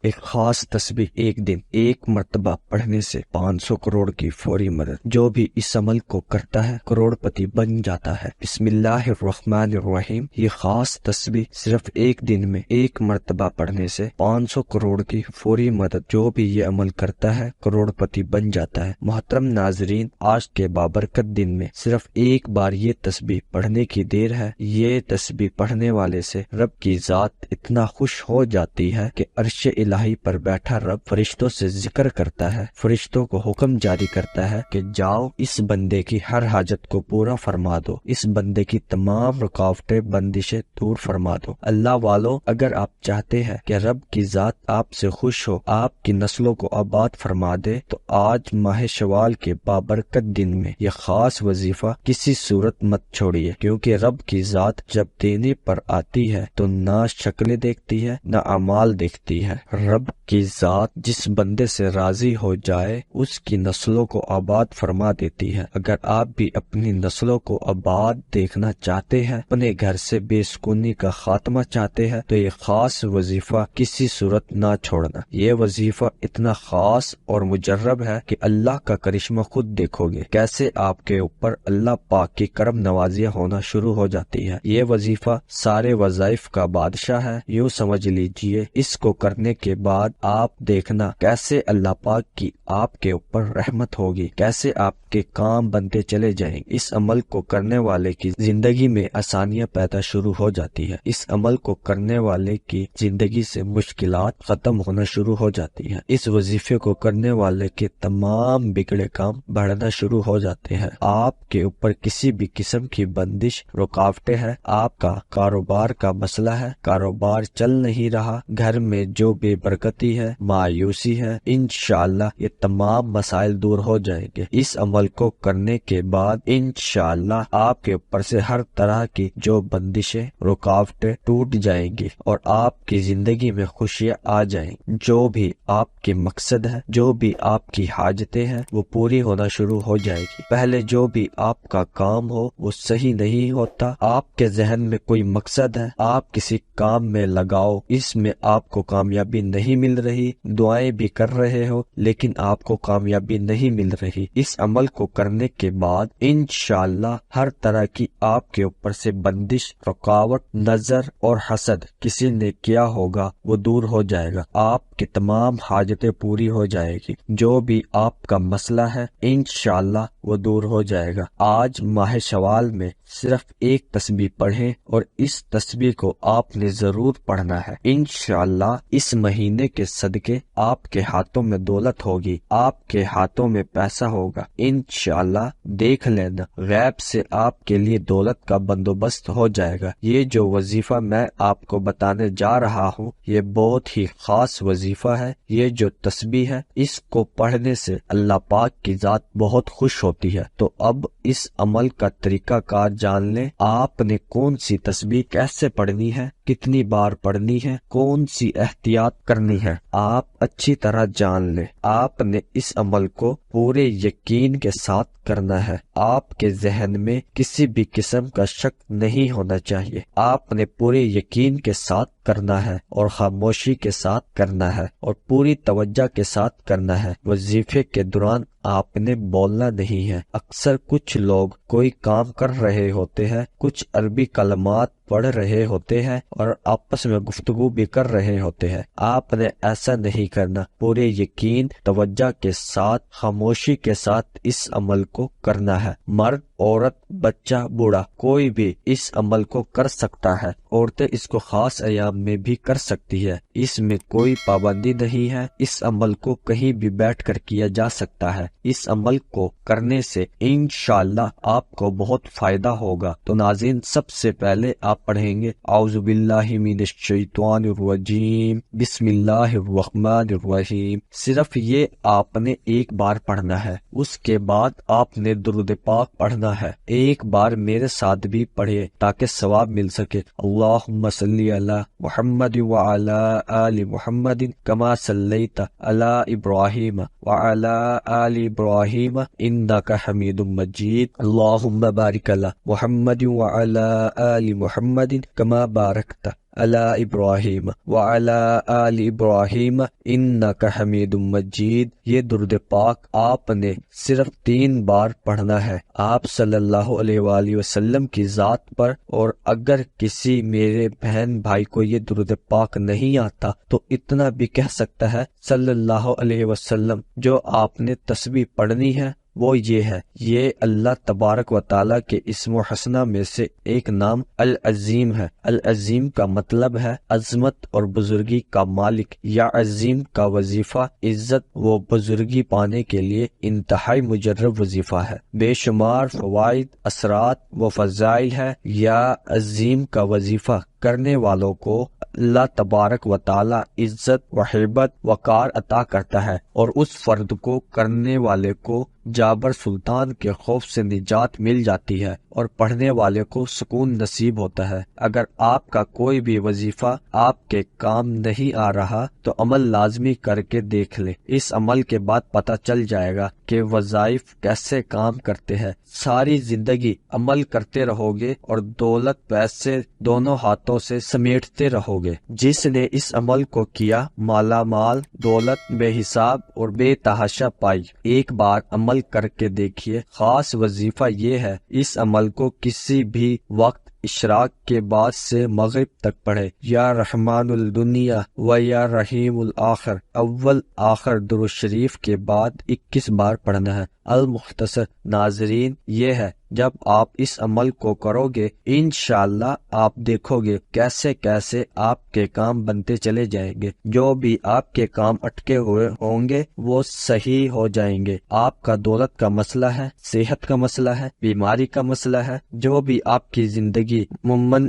ایک خاص تسبیح ایک دن ایک مرتبہ پڑھنے سے 500 کروڑ کی فوری مدد۔ جو بھی اس عمل کو کرتا ہے کروڑ پتی بن جاتا ہے۔ بسم اللہ الرحمن الرحیم۔ یہ خاص تسبیح صرف ایک دن میں ایک مرتبہ پڑھنے سے 500 کروڑ کی فوری مدد۔ جو بھی یہ عمل کرتا ہے کروڑ پتی بن جاتا ہے۔ محترم ناظرین، آج کے بابرکت دن میں صرف ایک بار یہ تسبیح پڑھنے کی دیر ہے۔ یہ تسبیح پڑھنے والے سے رب کی ذات اتنا خوش ہو جاتی ہے کہ عرش الہی پر بیٹھا رب فرشتوں سے ذکر کرتا ہے، فرشتوں کو حکم جاری کرتا ہے کہ جاؤ اس بندے کی ہر حاجت کو پورا فرما دو، اس بندے کی تمام رکاوٹیں بندشیں دور فرما دو۔ اللہ والو، اگر آپ چاہتے ہیں کہ رب کی ذات آپ سے خوش ہو، آپ کی نسلوں کو آباد فرما دے، تو آج ماہ شوال کے بابرکت دن میں یہ خاص وظیفہ کسی صورت مت چھوڑیے، کیونکہ رب کی ذات جب دینے پر آتی ہے تو نہ شکلیں دیکھتی ہے نہ اعمال دیکھتی ہے۔ رب کی ذات جس بندے سے راضی ہو جائے اس کی نسلوں کو آباد فرما دیتی ہے۔ اگر آپ بھی اپنی نسلوں کو آباد دیکھنا چاہتے ہیں، اپنے گھر سے بے سکونی کا خاتمہ چاہتے ہیں، تو یہ خاص وظیفہ کسی صورت نہ چھوڑنا۔ یہ وظیفہ اتنا خاص اور مجرب ہے کہ اللہ کا کرشمہ خود دیکھو گے، کیسے آپ کے اوپر اللہ پاک کی کرم نوازیاں ہونا شروع ہو جاتی ہے۔ یہ وظیفہ سارے وظائف کا بادشاہ ہے، یوں سمجھ لیجئے۔ اس کو کرنے کے بعد آپ دیکھنا کیسے اللہ پاک کی آپ کے اوپر رحمت ہوگی، کیسے آپ کے کام بنتے چلے جائیں گے۔ اس عمل کو کرنے والے کی زندگی میں آسانیاں پیدا شروع ہو جاتی ہے۔ اس عمل کو کرنے والے کی زندگی سے مشکلات ختم ہونا شروع ہو جاتی ہیں۔ اس وظیفے کو کرنے والے کے تمام بگڑے کام بڑھنا شروع ہو جاتے ہیں۔ آپ کے اوپر کسی بھی قسم کی بندش رکاوٹیں ہے، آپ کا کاروبار کا مسئلہ ہے، کاروبار چل نہیں رہا، گھر میں جو بے برکتی ہے، مایوسی ہے، انشاءاللہ یہ تمام مسائل دور ہو جائیں گے۔ اس عمل کو کرنے کے بعد انشاءاللہ آپ کے اوپر سے ہر طرح کی جو بندشیں رکاوٹیں ٹوٹ جائیں گی اور آپ کی زندگی میں خوشیاں آ جائیں گی۔ جو بھی آپ کے مقصد ہے، جو بھی آپ کی حاجتیں ہیں، وہ پوری ہونا شروع ہو جائے گی۔ پہلے جو بھی آپ کا کام ہو وہ صحیح نہیں ہوتا، آپ کے ذہن میں کوئی مقصد ہے، آپ کسی کام میں لگاؤ، اس میں آپ کو کامیابی نہیں مل رہی، دعائیں بھی کر رہے ہو لیکن آپ کو کامیابی نہیں مل رہی۔ اس عمل کو کرنے کے بعد انشاءاللہ ہر طرح کی آپ کے اوپر سے بندش، رکاوٹ، نظر اور حسد کسی نے کیا ہوگا وہ دور ہو جائے گا، آپ کی تمام حاجتیں پوری ہو جائے گی۔ جو بھی آپ کا مسئلہ ہے انشاءاللہ وہ دور ہو جائے گا۔ آج ماہ شوال میں صرف ایک تسبیح پڑھیں اور اس تسبیح کو آپ نے ضرور پڑھنا ہے۔ انشاءاللہ اس مہینے کے صدقے آپ کے ہاتھوں میں دولت ہوگی، آپ کے ہاتھوں میں پیسہ ہوگا۔ انشاءاللہ دیکھ لینا غیب سے آپ کے لیے دولت کا بندوبست ہو جائے گا۔ یہ جو وظیفہ میں آپ کو بتانے جا رہا ہوں یہ بہت ہی خاص وظیفہ ہے۔ یہ جو تسبیح ہے اس کو پڑھنے سے اللہ پاک کی ذات بہت خوش ہوتی ہے۔ تو اب اس عمل کا طریقہ کار جان لیں۔ آپ نے کون سی تسبیح کیسے پڑھنی ہے، کتنی بار پڑھنی ہے، کون سی احتیاط کرنی ہے، آپ اچھی طرح جان لیں۔ آپ نے اس عمل کو پورے یقین کے ساتھ کرنا ہے۔ آپ کے ذہن میں کسی بھی قسم کا شک نہیں ہونا چاہیے۔ آپ نے پورے یقین کے ساتھ کرنا ہے اور خاموشی کے ساتھ کرنا ہے اور پوری توجہ کے ساتھ کرنا ہے۔ وظیفے کے دوران آپ نے بولنا نہیں ہے۔ اکثر کچھ لوگ کوئی کام کر رہے ہوتے ہیں، کچھ عربی کلمات پڑھ رہے ہوتے ہیں اور آپس میں گفتگو بھی کر رہے ہوتے ہیں۔ آپ نے ایسا نہیں کرنا، پورے یقین، توجہ کے ساتھ، خاموشی کے ساتھ اس عمل کو کرنا ہے۔ مرد، عورت، بچہ، بوڑھا، کوئی بھی اس عمل کو کر سکتا ہے۔ عورتیں اس کو خاص ایام میں بھی کر سکتی ہے، اس میں کوئی پابندی نہیں ہے۔ اس عمل کو کہیں بھی بیٹھ کر کیا جا سکتا ہے۔ اس عمل کو کرنے سے انشاءاللہ آپ کو بہت فائدہ ہوگا۔ تو ناظرین، سب سے پہلے آپ پڑھیں گے اعوذ باللہ من الشیطان الرجیم، بسم اللہ الرحمن الرحیم۔ صرف یہ آپ نے ایک بار پڑھنا ہے، اس کے بعد آپ نے درود پاک پڑھنا ہے۔ ایک بار میرے ساتھ بھی پڑھے تاکہ ثواب مل سکے۔ اللہم صلی علی محمد وعلی آل محمد کما صلیت علی ابراہیم وعلی آل ابراہیم انک حمید مجید۔ اللہم بارک علی محمد وعلی آل محمد کما بارکت علی ابراہیم وعلی آل ابراہیم انک حمید مجید۔ یہ درود پاک آپ نے صرف 3 بار پڑھنا ہے آپ صلی اللہ علیہ وآلہ وسلم کی ذات پر، اور اگر کسی میرے بہن بھائی کو یہ درود پاک نہیں آتا تو اتنا بھی کہہ سکتا ہے صلی اللہ علیہ وسلم۔ جو آپ نے تسبیح پڑھنی ہے وہ یہ ہے، یہ اللہ تبارک و تعالیٰ کے اسم و حسنہ میں سے ایک نام العظیم ہے۔ العظیم کا مطلب ہے عظمت اور بزرگی کا مالک، یا عظیم کا وظیفہ عزت و بزرگی پانے کے لیے انتہائی مجرب وظیفہ ہے، بے شمار فوائد، اثرات و فضائل ہے۔ یا عظیم کا وظیفہ کرنے والوں کو اللہ تبارک و تعالی عزت و ہیبت وقار عطا کرتا ہے، اور اس فرد کو کرنے والے کو جابر سلطان کے خوف سے نجات مل جاتی ہے، اور پڑھنے والے کو سکون نصیب ہوتا ہے۔ اگر آپ کا کوئی بھی وظیفہ آپ کے کام نہیں آ رہا تو عمل لازمی کر کے دیکھ لیں، اس عمل کے بعد پتہ چل جائے گا کہ وظائف کیسے کام کرتے ہیں۔ ساری زندگی عمل کرتے رہو گے اور دولت پیسے دونوں ہاتھوں سے سمیٹتے رہو گے۔ جس نے اس عمل کو کیا مالا مال، دولت بے حساب اور بے تحاشا پائی۔ ایک بار عمل کر کے دیکھیے، خاص وظیفہ یہ ہے، اس عمل کو کسی بھی وقت اشراق کے بعد سے مغرب تک پڑھے، یا رحمان الدنیا و یا رحیم الآخر، اول آخر درود شریف کے بعد 21 بار پڑھنا ہے۔ المختصر ناظرین، یہ ہے جب آپ اس عمل کو کرو گے انشاءاللہ آپ دیکھو گے کیسے کیسے آپ کے کام بنتے چلے جائیں گے۔ جو بھی آپ کے کام اٹکے ہوئے ہوں گے وہ صحیح ہو جائیں گے۔ آپ کا دولت کا مسئلہ ہے، صحت کا مسئلہ ہے، بیماری کا مسئلہ ہے، جو بھی آپ کی زندگی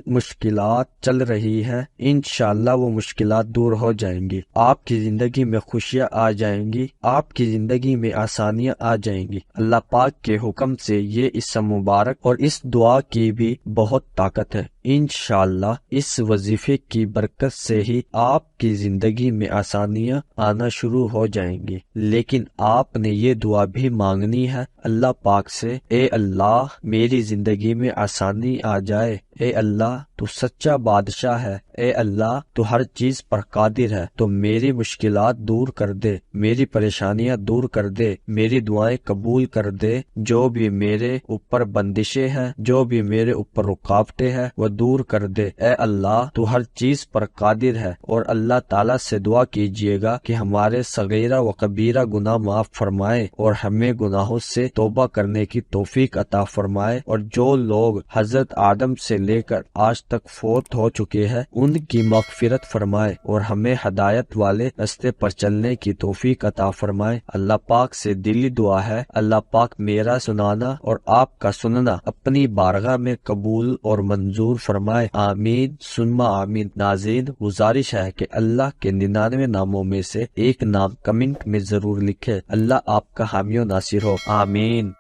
مشکلات چل رہی ہے انشاءاللہ وہ مشکلات دور ہو جائیں گی۔ آپ کی زندگی میں خوشیاں آ جائیں گی، آپ کی زندگی میں آسانیاں آ جائیں گی۔ اللہ پاک کے حکم سے یہ اسم مبارک اور اس دعا کی بھی بہت طاقت ہے۔ انشاءاللہ اس وظیفے کی برکت سے ہی آپ کی زندگی میں آسانیاں آنا شروع ہو جائیں گی۔ لیکن آپ نے یہ دعا بھی مانگنی ہے اللہ پاک سے، اے اللہ میری زندگی میں آسانی آ جائے، اے اللہ تو سچا بادشاہ ہے، اے اللہ تو ہر چیز پر قادر ہے، تو میری مشکلات دور کر دے، میری پریشانیاں دور کر دے، میری دعائیں قبول کر دے، جو بھی میرے اوپر بندشیں ہیں، جو بھی میرے اوپر رکاوٹیں ہیں وہ دور کر دے، اے اللہ تو ہر چیز پر قادر ہے۔ اور اللہ تعالیٰ سے دعا کیجئے گا کہ ہمارے صغیرہ و کبیرہ گناہ معاف فرمائے اور ہمیں گناہوں سے توبہ کرنے کی توفیق عطا فرمائے، اور جو لوگ حضرت آدم سے لے کر آج تک فوت ہو چکے ہیں ان کی مغفرت فرمائے اور ہمیں ہدایت والے راستے پر چلنے کی توفیق عطا فرمائے۔ اللہ پاک سے دلی دعا ہے، اللہ پاک میرا سنانا اور آپ کا سننا اپنی بارگاہ میں قبول اور منظور فرمائے، آمین ثم آمین۔ ناظرین گزارش ہے کہ اللہ کے 99 ناموں میں سے ایک نام کمنٹ میں ضرور لکھے۔ اللہ آپ کا حامی و ناصر ہو، آمین۔